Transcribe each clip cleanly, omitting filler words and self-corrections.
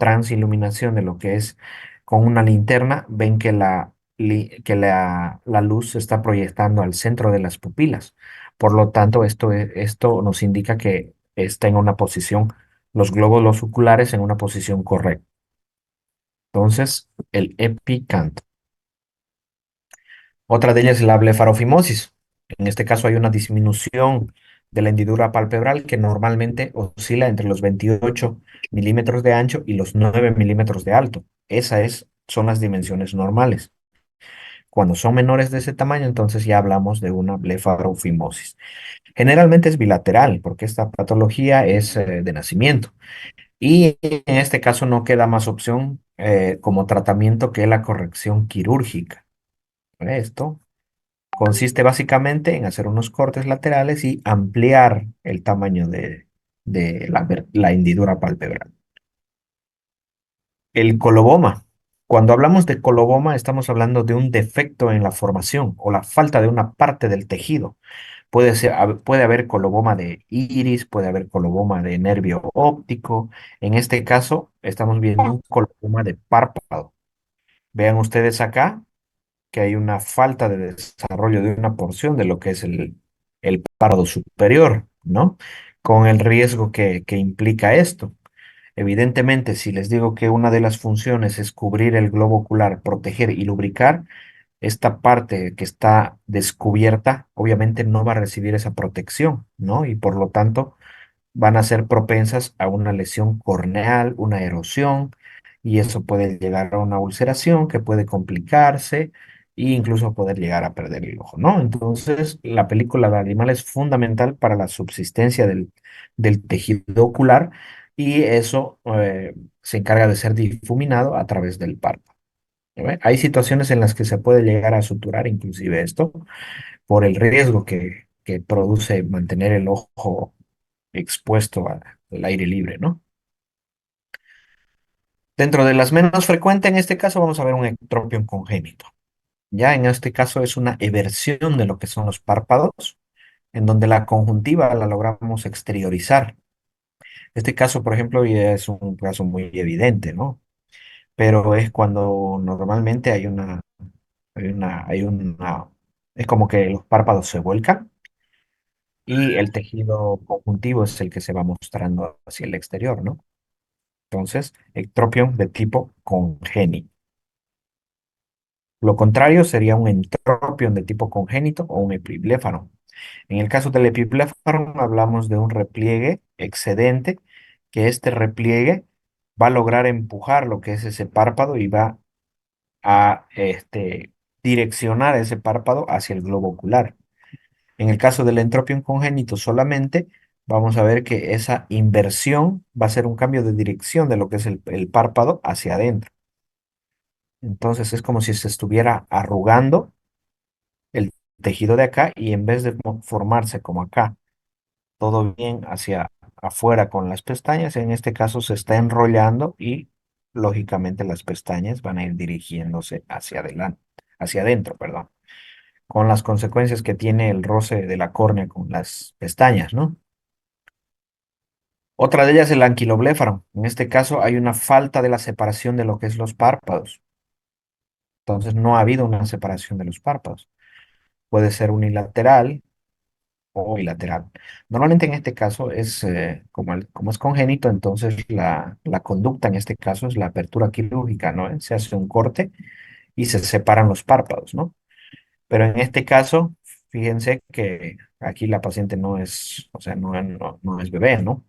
transiluminación de lo que es con una linterna, ven que la luz se está proyectando al centro de las pupilas. Por lo tanto, esto nos indica que está en una posición, los glóbulos oculares en una posición correcta. Entonces, el epicanto. Otra de ellas es la blefarofimosis. En este caso hay una disminución de la hendidura palpebral que normalmente oscila entre los 28 milímetros de ancho y los 9 milímetros de alto. Son las dimensiones normales. Cuando son menores de ese tamaño, entonces ya hablamos de una blefarofimosis. Generalmente es bilateral porque esta patología es de nacimiento. Y en este caso no queda más opción como tratamiento que la corrección quirúrgica. Esto consiste básicamente en hacer unos cortes laterales y ampliar el tamaño de la hendidura palpebral. El coloboma. Cuando hablamos de coloboma, estamos hablando de un defecto en la formación o la falta de una parte del tejido. Puede haber coloboma de iris, puede haber coloboma de nervio óptico. En este caso, estamos viendo un coloboma de párpado. Vean ustedes acá que hay una falta de desarrollo de una porción de lo que es el párpado superior, ¿no? Con el riesgo que implica esto. Evidentemente, si les digo que una de las funciones es cubrir el globo ocular, proteger y lubricar, esta parte que está descubierta obviamente no va a recibir esa protección, ¿no? Y por lo tanto van a ser propensas a una lesión corneal, una erosión, y eso puede llegar a una ulceración que puede complicarse e incluso poder llegar a perder el ojo, ¿no? Entonces, la película lagrimal es fundamental para la subsistencia del tejido ocular y eso se encarga de ser difuminado a través del párpado. ¿Ya ve? Hay situaciones en las que se puede llegar a suturar inclusive esto por el riesgo que produce mantener el ojo expuesto al aire libre, ¿no? Dentro de las menos frecuentes, en este caso vamos a ver un ectropion congénito. Ya en este caso es una eversión de lo que son los párpados, en donde la conjuntiva la logramos exteriorizar. Este caso, por ejemplo, ya es un caso muy evidente, ¿no? Pero es cuando normalmente es como que los párpados se vuelcan y el tejido conjuntivo es el que se va mostrando hacia el exterior, ¿no? Entonces, ectropion de tipo congénito. Lo contrario sería un entropion de tipo congénito o un epibléfano. En el caso del epibléfano hablamos de un repliegue excedente, que este repliegue va a lograr empujar lo que es ese párpado y va a direccionar ese párpado hacia el globo ocular. En el caso del entropion congénito solamente, vamos a ver que esa inversión va a ser un cambio de dirección de lo que es el párpado hacia adentro. Entonces es como si se estuviera arrugando el tejido de acá y en vez de formarse como acá, todo bien hacia afuera con las pestañas, en este caso se está enrollando y lógicamente las pestañas van a ir dirigiéndose hacia adelante, hacia adentro, perdón, con las consecuencias que tiene el roce de la córnea con las pestañas, ¿no? Otra de ellas es el anquilobléfaro. En este caso hay una falta de la separación de lo que es los párpados. Entonces no ha habido una separación de los párpados. Puede ser unilateral o bilateral. Normalmente en este caso es como es congénito, entonces la conducta en este caso es la apertura quirúrgica, ¿no? Se hace un corte y se separan los párpados, ¿no? Pero en este caso, fíjense que aquí la paciente no es, o sea, no es bebé, ¿no?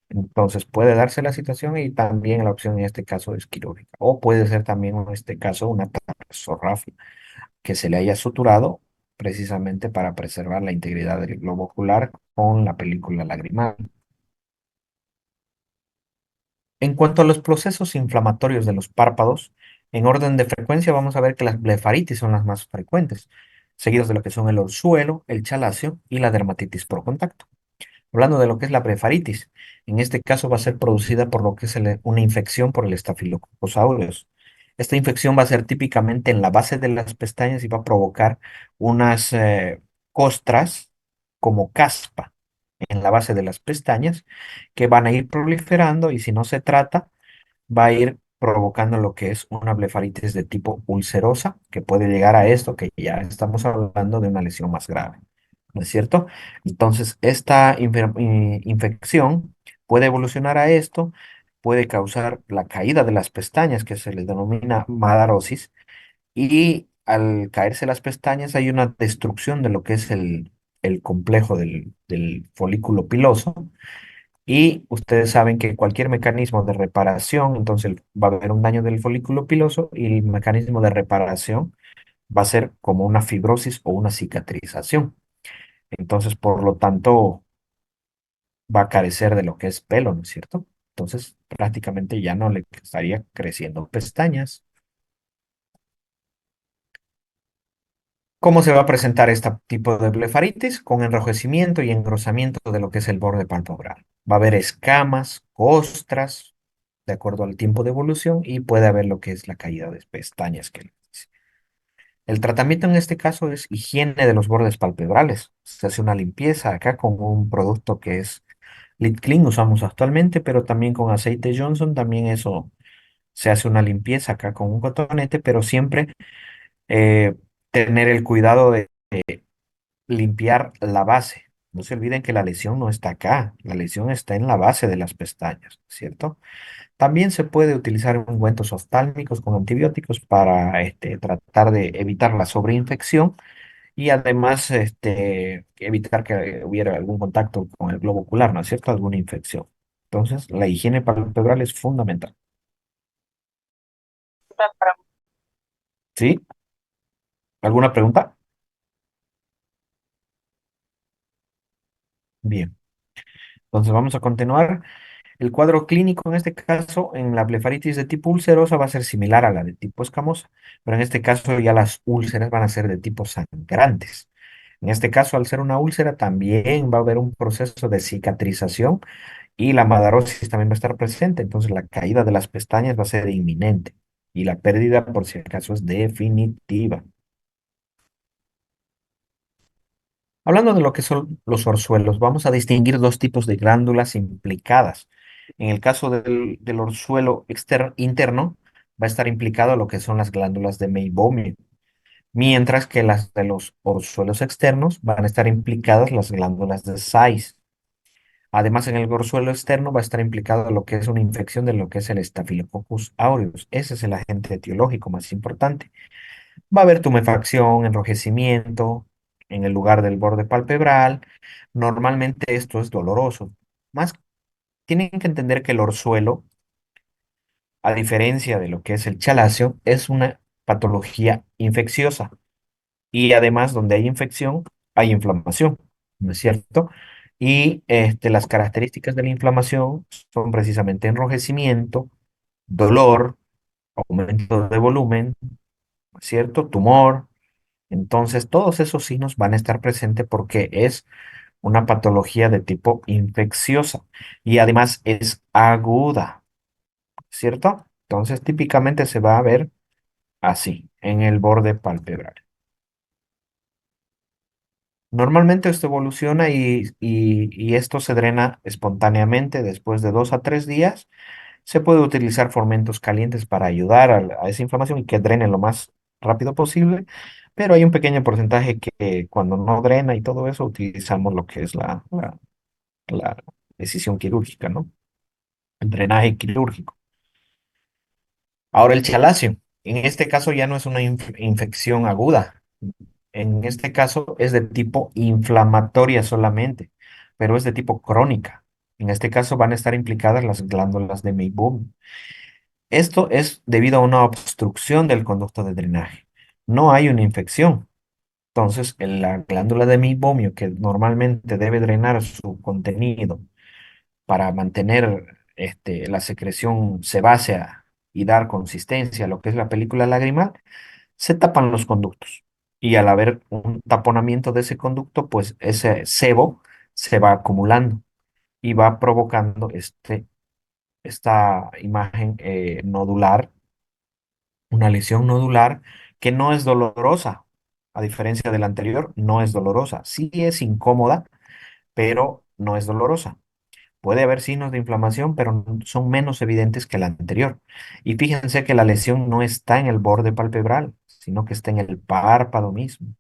Entonces puede darse la situación y también la opción en este caso es quirúrgica. O puede ser también en este caso una tarsorrafia que se le haya suturado precisamente para preservar la integridad del globo ocular con la película lagrimal. En cuanto a los procesos inflamatorios de los párpados, en orden de frecuencia vamos a ver que las blefaritis son las más frecuentes, seguidos de lo que son el orzuelo, el chalacio y la dermatitis por contacto. Hablando de lo que es la blefaritis, en este caso va a ser producida por lo que es una infección por el Staphylococcus aureus. Esta infección va a ser típicamente en la base de las pestañas y va a provocar unas costras como caspa en la base de las pestañas que van a ir proliferando y si no se trata, va a ir provocando lo que es una blefaritis de tipo ulcerosa, que puede llegar a esto, que ya estamos hablando de una lesión más grave, ¿no es cierto? Entonces, esta infección puede evolucionar a esto, puede causar la caída de las pestañas, que se les denomina madarosis, y al caerse las pestañas hay una destrucción de lo que es el complejo del folículo piloso, y ustedes saben que cualquier mecanismo de reparación, entonces va a haber un daño del folículo piloso y el mecanismo de reparación va a ser como una fibrosis o una cicatrización. Entonces, por lo tanto, va a carecer de lo que es pelo, ¿no es cierto? Entonces, prácticamente ya no le estaría creciendo pestañas. ¿Cómo se va a presentar este tipo de blefaritis? Con enrojecimiento y engrosamiento de lo que es el borde palpebral. Va a haber escamas, costras, de acuerdo al tiempo de evolución, y puede haber lo que es la caída de pestañas que le dice. El tratamiento en este caso es higiene de los bordes palpebrales. Se hace una limpieza acá con un producto que es Lip Clean, usamos actualmente, pero también con aceite Johnson, también eso se hace una limpieza acá con un cotonete, pero siempre eh, tener el cuidado de limpiar la base. No se olviden que la lesión no está acá, la lesión está en la base de las pestañas, ¿cierto? También se puede utilizar ungüentos oftálmicos con antibióticos para tratar de evitar la sobreinfección y además evitar que hubiera algún contacto con el globo ocular, ¿no es cierto? Alguna infección. Entonces, la higiene palpebral es fundamental. ¿Sí? ¿Alguna pregunta? Bien. Entonces, vamos a continuar. El cuadro clínico en este caso, en la blefaritis de tipo ulcerosa, va a ser similar a la de tipo escamosa, pero en este caso ya las úlceras van a ser de tipo sangrantes. En este caso, al ser una úlcera, también va a haber un proceso de cicatrización y la madarosis también va a estar presente, entonces la caída de las pestañas va a ser inminente y la pérdida, por si acaso, es definitiva. Hablando de lo que son los orzuelos, vamos a distinguir dos tipos de glándulas implicadas. En el caso del orzuelo interno, va a estar implicado lo que son las glándulas de Meibomian, mientras que las de los orzuelos externos van a estar implicadas las glándulas de Sayce. Además, en el orzuelo externo va a estar implicado lo que es una infección de lo que es el Staphylococcus aureus. Ese es el agente etiológico más importante. Va a haber tumefacción, enrojecimiento en el lugar del borde palpebral. Normalmente esto es doloroso. Más tienen que entender que el orzuelo, a diferencia de lo que es el chalacio, es una patología infecciosa. Y además, donde hay infección, hay inflamación, ¿no es cierto? Y las características de la inflamación son precisamente enrojecimiento, dolor, aumento de volumen, ¿no es cierto? Tumor. Entonces, todos esos signos van a estar presentes porque es una patología de tipo infecciosa y además es aguda, ¿cierto? Entonces, típicamente se va a ver así, en el borde palpebral. Normalmente esto evoluciona y esto se drena espontáneamente después de 2 a 3 días. Se puede utilizar fomentos calientes para ayudar a esa inflamación y que drene lo más rápido posible, pero hay un pequeño porcentaje que cuando no drena y todo eso, utilizamos lo que es la decisión quirúrgica, ¿no? El drenaje quirúrgico. Ahora el chalacio. En este caso ya no es una infección aguda. En este caso es de tipo inflamatoria solamente, pero es de tipo crónica. En este caso van a estar implicadas las glándulas de Meibomian. Esto es debido a una obstrucción del conducto de drenaje. No hay una infección. Entonces, la glándula de Meibomian, que normalmente debe drenar su contenido para mantener la secreción sebácea y dar consistencia a lo que es la película lagrimal, se tapan los conductos. Y al haber un taponamiento de ese conducto, pues ese sebo se va acumulando y va provocando esta imagen nodular, una lesión nodular que no es dolorosa. A diferencia de la anterior, no es dolorosa. Sí es incómoda, pero no es dolorosa. Puede haber signos de inflamación, pero son menos evidentes que la anterior. Y fíjense que la lesión no está en el borde palpebral, sino que está en el párpado mismo.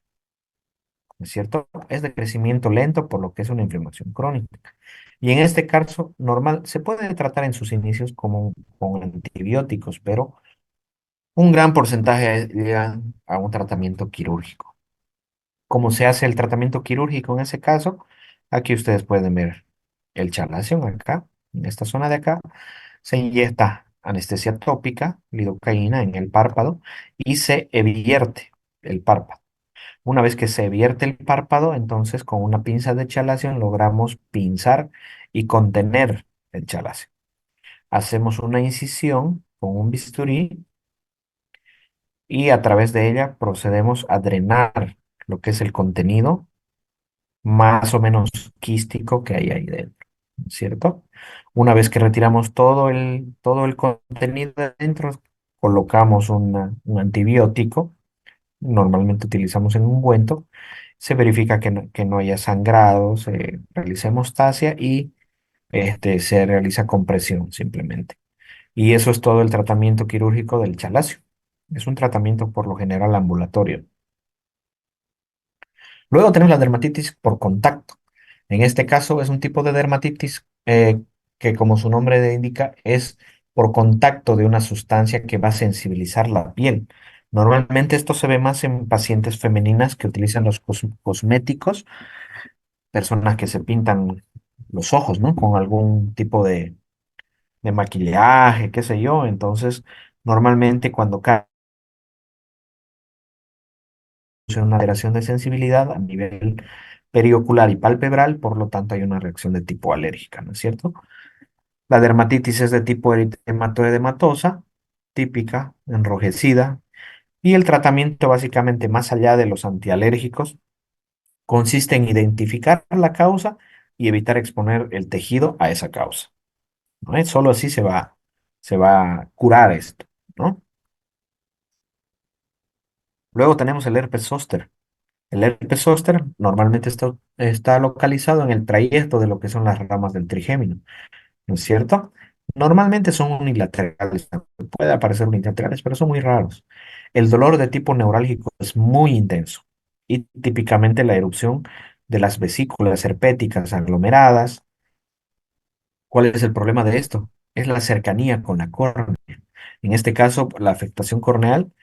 ¿No es cierto? Es de crecimiento lento, por lo que es una inflamación crónica. Y en este caso, normal, se puede tratar en sus inicios como con antibióticos, pero un gran porcentaje llega a un tratamiento quirúrgico. ¿Cómo se hace el tratamiento quirúrgico en ese caso? Aquí ustedes pueden ver el chalación acá, en esta zona de acá. Se inyecta anestesia tópica, lidocaína en el párpado y se evierte el párpado. Una vez que se vierte el párpado, entonces con una pinza de chalación logramos pinzar y contener el chalación. Hacemos una incisión con un bisturí y a través de ella procedemos a drenar lo que es el contenido más o menos quístico que hay ahí dentro, ¿cierto? Una vez que retiramos todo el contenido de dentro, colocamos un antibiótico, normalmente utilizamos en ungüento, se verifica que no haya sangrado, se realiza hemostasia y se realiza compresión simplemente. Y eso es todo el tratamiento quirúrgico del chalacio. Es un tratamiento por lo general ambulatorio. Luego tenemos la dermatitis por contacto. En este caso es un tipo de dermatitis que, como su nombre indica, es por contacto de una sustancia que va a sensibilizar la piel. Normalmente esto se ve más en pacientes femeninas que utilizan los cosméticos, personas que se pintan los ojos, ¿no? Con algún tipo de maquillaje, qué sé yo. Entonces, normalmente cuando cae una alteración de sensibilidad a nivel periocular y palpebral, por lo tanto hay una reacción de tipo alérgica, ¿no es cierto? La dermatitis es de tipo eritematoedematosa, típica, enrojecida, y el tratamiento básicamente más allá de los antialérgicos consiste en identificar la causa y evitar exponer el tejido a esa causa, ¿no? Solo así se va a curar esto, ¿no? Luego tenemos el herpes zóster. El herpes zóster normalmente está localizado en el trayecto de lo que son las ramas del trigémino, ¿no es cierto? Normalmente son unilaterales, puede aparecer unilaterales, pero son muy raros. El dolor de tipo neurálgico es muy intenso y típicamente la erupción de las vesículas herpéticas aglomeradas. ¿Cuál es el problema de esto? Es la cercanía con la córnea. En este caso, la afectación corneal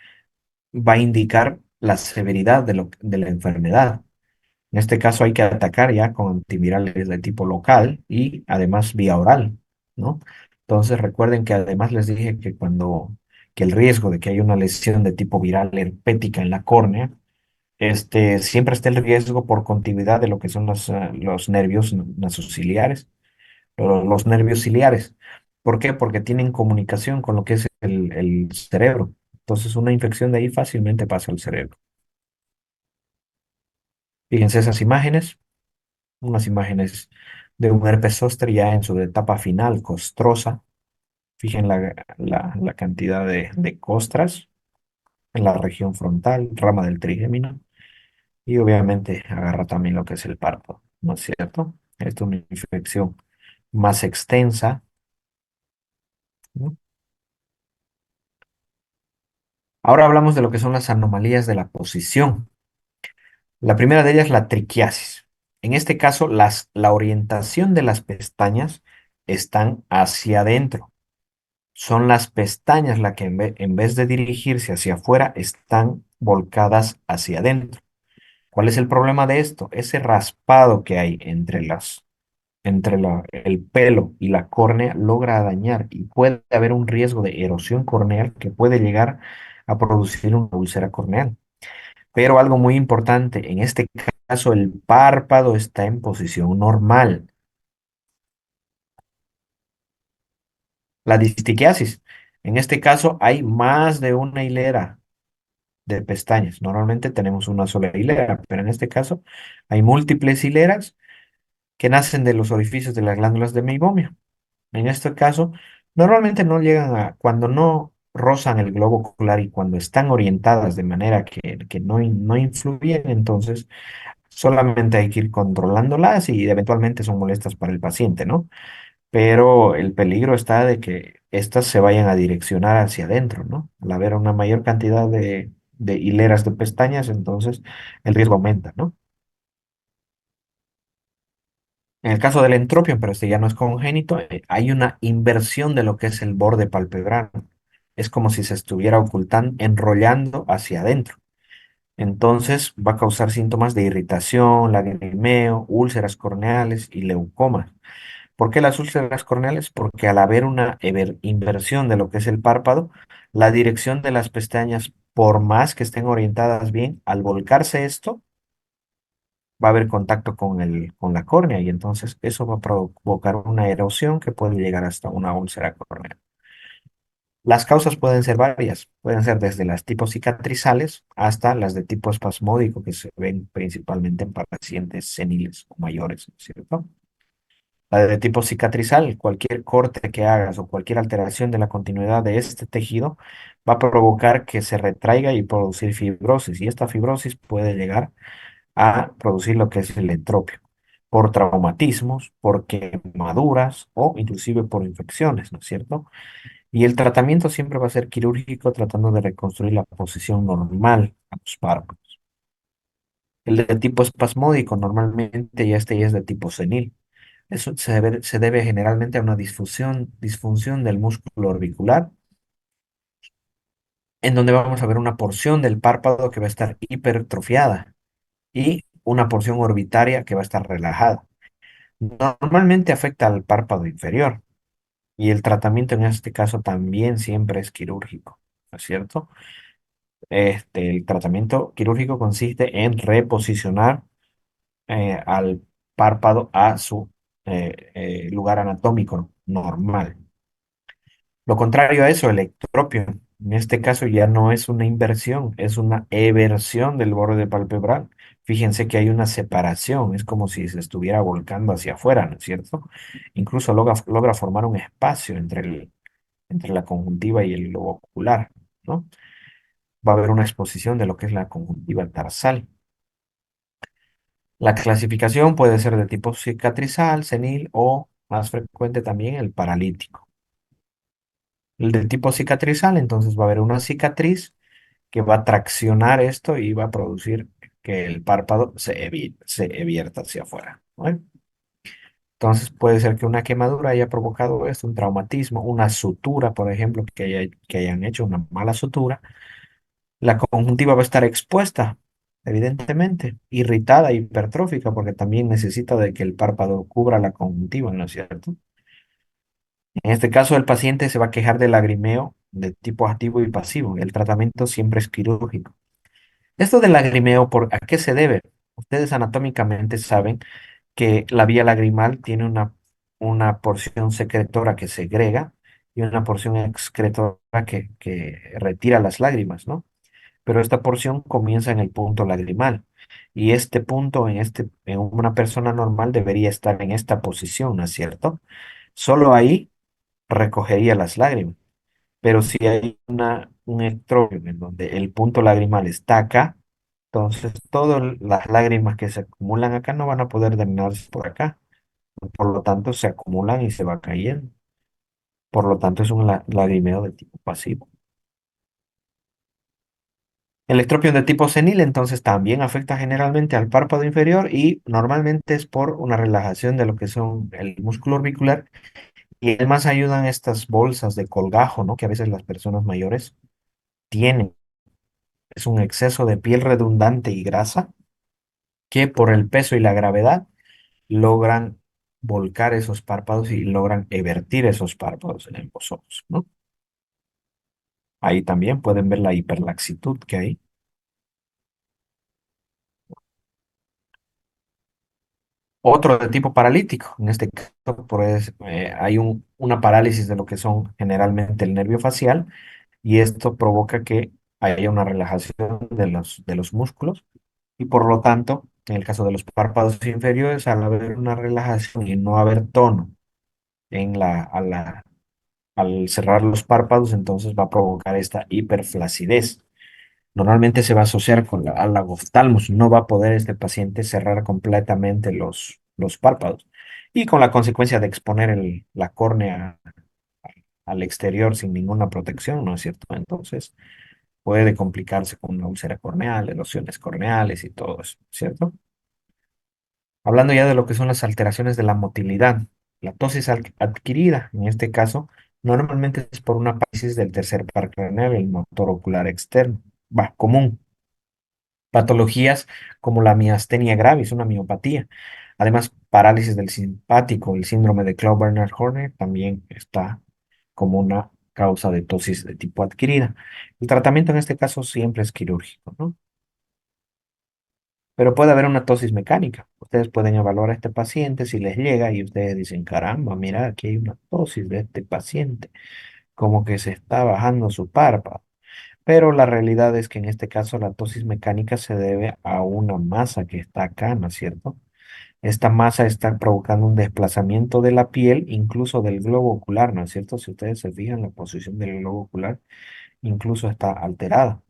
va a indicar la severidad de la enfermedad. En este caso hay que atacar ya con antivirales de tipo local y además vía oral, ¿no? Entonces recuerden que además les dije que el riesgo de que haya una lesión de tipo viral herpética en la córnea, siempre está el riesgo por continuidad de lo que son los nervios nasociliares, los nervios ciliares. ¿Por qué? Porque tienen comunicación con lo que es el cerebro. Entonces una infección de ahí fácilmente pasa al cerebro. Fíjense esas imágenes. Unas imágenes de un herpes zóster ya en su etapa final, costrosa. Fijen la cantidad de costras en la región frontal, rama del trigémino, y obviamente agarra también lo que es el párpado, ¿no es cierto? Esta es una infección más extensa, ¿no? Ahora hablamos de lo que son las anomalías de la posición. La primera de ellas, la triquiasis. En este caso, la orientación de las pestañas están hacia adentro. Son las pestañas las que en vez de dirigirse hacia afuera, están volcadas hacia adentro. ¿Cuál es el problema de esto? Ese raspado que hay el pelo y la córnea logra dañar y puede haber un riesgo de erosión corneal que puede llegar a producir una úlcera corneal. Pero algo muy importante, en este caso el párpado está en posición normal. La distiquiasis, en este caso hay más de una hilera de pestañas. Normalmente tenemos una sola hilera, pero en este caso hay múltiples hileras que nacen de los orificios de las glándulas de meibomio. En este caso, normalmente no llegan cuando no rozan el globo ocular y cuando están orientadas de manera que no influyen, entonces solamente hay que ir controlándolas y eventualmente son molestas para el paciente, ¿no? pero el peligro está de que éstas se vayan a direccionar hacia adentro, ¿no? Al haber una mayor cantidad de hileras de pestañas, entonces el riesgo aumenta, ¿no? En el caso del entropio, pero este ya no es congénito, hay una inversión de lo que es el borde palpebral. Es como si se estuviera ocultando, enrollando hacia adentro. Entonces va a causar síntomas de irritación, lagrimeo, úlceras corneales y leucomas. ¿Por qué las úlceras corneales? Porque al haber una inversión de lo que es el párpado, la dirección de las pestañas, por más que estén orientadas bien, al volcarse esto, va a haber contacto con la córnea y entonces eso va a provocar una erosión que puede llegar hasta una úlcera corneal. Las causas pueden ser varias, pueden ser desde las tipos cicatrizales hasta las de tipo espasmódico que se ven principalmente en pacientes seniles o mayores, ¿cierto? La de tipo cicatrizal, cualquier corte que hagas o cualquier alteración de la continuidad de este tejido va a provocar que se retraiga y producir fibrosis y esta fibrosis puede llegar a producir lo que es el entropio por traumatismos, por quemaduras o inclusive por infecciones, ¿no es cierto? Y el tratamiento siempre va a ser quirúrgico tratando de reconstruir la posición normal a los párpados. El de tipo espasmódico normalmente ya es de tipo senil. Eso se debe generalmente a una disfunción del músculo orbicular, en donde vamos a ver una porción del párpado que va a estar hipertrofiada y una porción orbitaria que va a estar relajada. Normalmente afecta al párpado inferior y el tratamiento en este caso también siempre es quirúrgico, ¿no es cierto? El tratamiento quirúrgico consiste en reposicionar al párpado a su lugar anatómico normal. Lo contrario a eso, el ectropio. En este caso ya no es una inversión, es una eversión del borde palpebral. Fíjense que hay una separación, es como si se estuviera volcando hacia afuera, ¿no es cierto? Incluso logra formar un espacio entre la conjuntiva y el globo ocular, ¿no? Va a haber una exposición de lo que es la conjuntiva tarsal. La clasificación puede ser de tipo cicatrizal, senil o, más frecuente también, el paralítico. El de tipo cicatrizal, entonces va a haber una cicatriz que va a traccionar esto y va a producir que el párpado se evierta hacia afuera, ¿no? Entonces puede ser que una quemadura haya provocado esto, un traumatismo, una sutura, por ejemplo, que hayan hecho una mala sutura. La conjuntiva va a estar expuesta, evidentemente, irritada, hipertrófica, porque también necesita de que el párpado cubra la conjuntiva, ¿no es cierto? En este caso, el paciente se va a quejar de lagrimeo de tipo activo y pasivo. El tratamiento siempre es quirúrgico. Esto del lagrimeo, ¿a qué se debe? Ustedes anatómicamente saben que la vía lagrimal tiene una porción secretora que segrega y una porción excretora que retira las lágrimas, ¿no? Pero esta porción comienza en el punto lagrimal y este punto en una persona normal debería estar en esta posición, ¿no es cierto? Solo ahí recogería las lágrimas. Pero si hay un ectropio en donde el punto lagrimal está acá, entonces todas las lágrimas que se acumulan acá no van a poder drenarse por acá. Por lo tanto, se acumulan y se va cayendo. Por lo tanto, es un lagrimeo de tipo pasivo. El ectropio de tipo senil, entonces, también afecta generalmente al párpado inferior y normalmente es por una relajación de lo que son el músculo orbicular. Y además ayudan estas bolsas de colgajo, ¿no? Que a veces las personas mayores tienen. Es un exceso de piel redundante y grasa que por el peso y la gravedad logran volcar esos párpados y logran evertir esos párpados en ambos ojos, ¿no? Ahí también pueden ver la hiperlaxitud que hay. Otro de tipo paralítico, en este caso hay una parálisis de lo que son generalmente el nervio facial y esto provoca que haya una relajación de los músculos y por lo tanto, en el caso de los párpados inferiores, al haber una relajación y no haber tono al cerrar los párpados, entonces va a provocar esta hiperflacidez. Normalmente se va a asociar con la alagoftalmos, no va a poder este paciente cerrar completamente los párpados. y con la consecuencia de exponer la córnea al exterior sin ninguna protección, ¿no es cierto? Entonces puede complicarse con una úlcera corneal, erosiones corneales y todo eso, ¿cierto? Hablando ya de lo que son las alteraciones de la motilidad, la tosis adquirida, en este caso, normalmente es por una parálisis del tercer par craneal, el motor ocular externo, va, común. Patologías como la miastenia gravis, una miopatía. Además, parálisis del simpático, el síndrome de Claude-Bernard-Horner también está como una causa de tosis de tipo adquirida. El tratamiento en este caso siempre es quirúrgico, ¿no? Pero puede haber una tosis mecánica. Ustedes pueden evaluar a este paciente si les llega y ustedes dicen, caramba, mira, aquí hay una tosis de este paciente, como que se está bajando su párpado. Pero la realidad es que en este caso la tosis mecánica se debe a una masa que está acá, ¿no es cierto? Esta masa está provocando un desplazamiento de la piel, incluso del globo ocular, ¿no es cierto? Si ustedes se fijan, la posición del globo ocular incluso está alterada.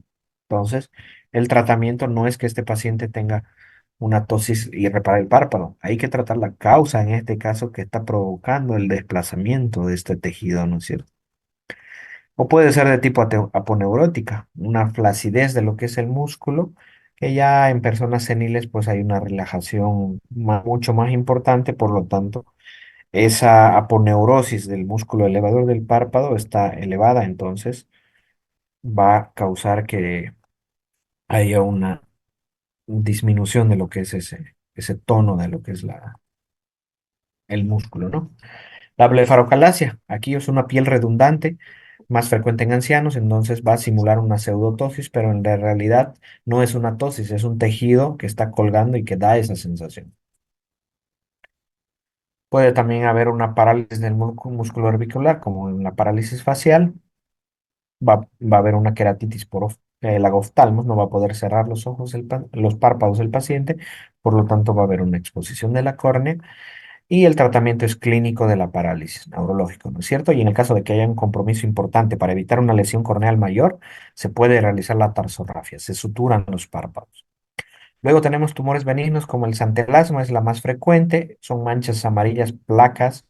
Entonces, el tratamiento no es que este paciente tenga una tosis y reparar el párpado. Hay que tratar la causa en este caso que está provocando el desplazamiento de este tejido, ¿no es cierto? O puede ser de tipo aponeurótica, una flacidez de lo que es el músculo, que ya en personas seniles pues hay una relajación mucho más importante, por lo tanto, esa aponeurosis del músculo elevador del párpado está elevada, entonces va a causar que haya una disminución de lo que es ese tono de lo que es el músculo, ¿no? La blefarocalacia, aquí es una piel redundante, más frecuente en ancianos, entonces va a simular una pseudotosis, pero en la realidad no es una tosis, es un tejido que está colgando y que da esa sensación. Puede también haber una parálisis del músculo orbicular, como en la parálisis facial, va a haber una queratitis por el oftalmos, no va a poder cerrar los ojos, los párpados del paciente, por lo tanto va a haber una exposición de la córnea y el tratamiento es clínico de la parálisis neurológico, ¿no es cierto? Y en el caso de que haya un compromiso importante para evitar una lesión corneal mayor, se puede realizar la tarsografia, se suturan los párpados. Luego tenemos tumores benignos como el santelasma, es la más frecuente, son manchas amarillas, placas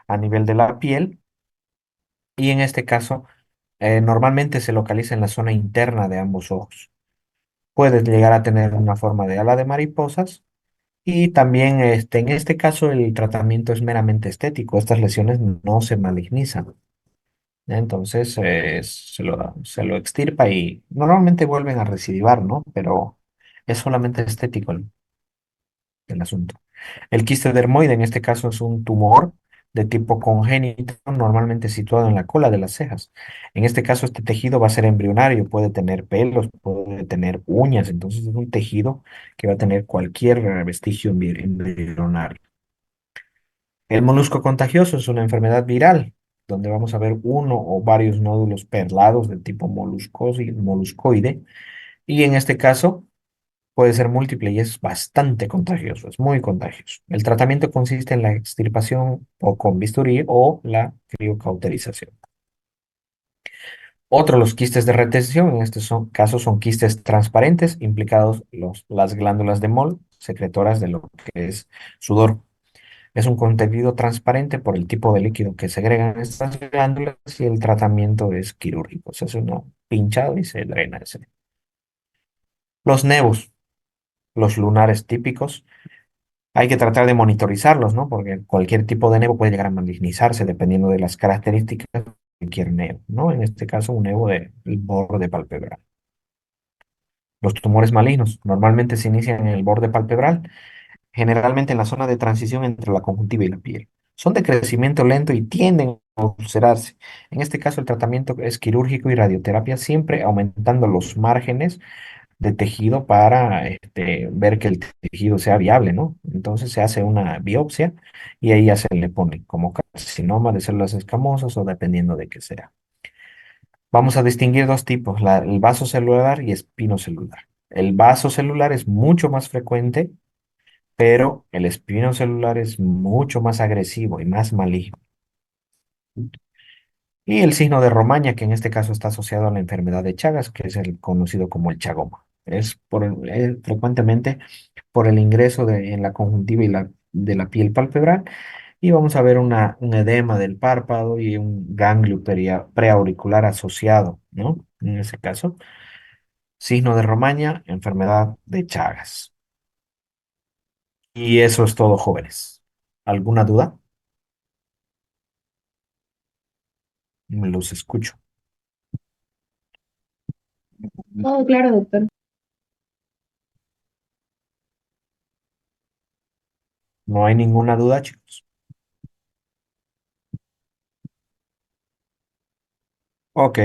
a nivel de la piel y en este caso normalmente se localiza en la zona interna de ambos ojos. Puede llegar a tener una forma de ala de mariposas y también en este caso el tratamiento es meramente estético. Estas lesiones no se malignizan. ¿Ya? Entonces se lo extirpa y normalmente vuelven a recidivar, ¿no? Pero es solamente estético el asunto. El quiste dermoide en este caso es un tumor de tipo congénito, normalmente situado en la cola de las cejas. En este caso, este tejido va a ser embrionario, puede tener pelos, puede tener uñas, entonces es un tejido que va a tener cualquier vestigio embrionario. El molusco contagioso es una enfermedad viral, donde vamos a ver uno o varios nódulos perlados de tipo moluscoide, y en este caso puede ser múltiple y es bastante contagioso, es muy contagioso. El tratamiento consiste en la extirpación o con bisturí o la criocauterización. Otro, los quistes de retención, en este caso son quistes transparentes implicados las glándulas de Moll, secretoras de lo que es sudor. Es un contenido transparente por el tipo de líquido que segregan estas glándulas y el tratamiento es quirúrgico. Se hace una pinchada y se drena ese. Los nevos, los lunares típicos, hay que tratar de monitorizarlos, ¿no? Porque cualquier tipo de nevo puede llegar a malignizarse dependiendo de las características de cualquier nevo, ¿no? En este caso, un nevo del borde palpebral. Los tumores malignos normalmente se inician en el borde palpebral, generalmente en la zona de transición entre la conjuntiva y la piel. Son de crecimiento lento y tienden a ulcerarse. En este caso, el tratamiento es quirúrgico y radioterapia, siempre aumentando los márgenes de tejido para ver que el tejido sea viable, ¿no? Entonces se hace una biopsia y ahí ya se le pone como carcinoma de células escamosas o dependiendo de qué sea. Vamos a distinguir dos tipos, el vasocelular y espinocelular. El vasocelular es mucho más frecuente, pero el espinocelular es mucho más agresivo y más maligno. Y el signo de Romaña, que en este caso está asociado a la enfermedad de Chagas, que es el conocido como el chagoma. Es frecuentemente por el ingreso en la conjuntiva y de la piel palpebral y vamos a ver un edema del párpado y un ganglio preauricular asociado, ¿no? En ese caso, signo de Romaña, enfermedad de Chagas. Y eso es todo, jóvenes. ¿Alguna duda? Los escucho. Todo claro, doctor. ¿No hay ninguna duda, chicos? Ok,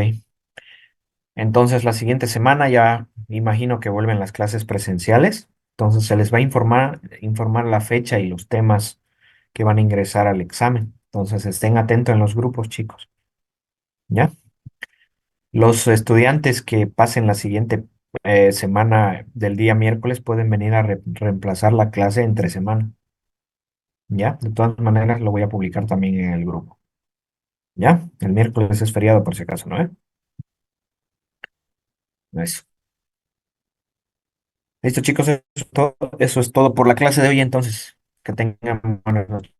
entonces la siguiente semana ya imagino que vuelven las clases presenciales. Entonces se les va a informar la fecha y los temas que van a ingresar al examen. Entonces estén atentos en los grupos, chicos. ¿Ya? Los estudiantes que pasen la siguiente semana del día miércoles pueden venir a reemplazar la clase entre semana. ¿Ya? De todas maneras lo voy a publicar también en el grupo. ¿Ya? El miércoles es feriado por si acaso, ¿no? Eso. Listo, chicos, eso es todo por la clase de hoy entonces. Que tengan buenas noches.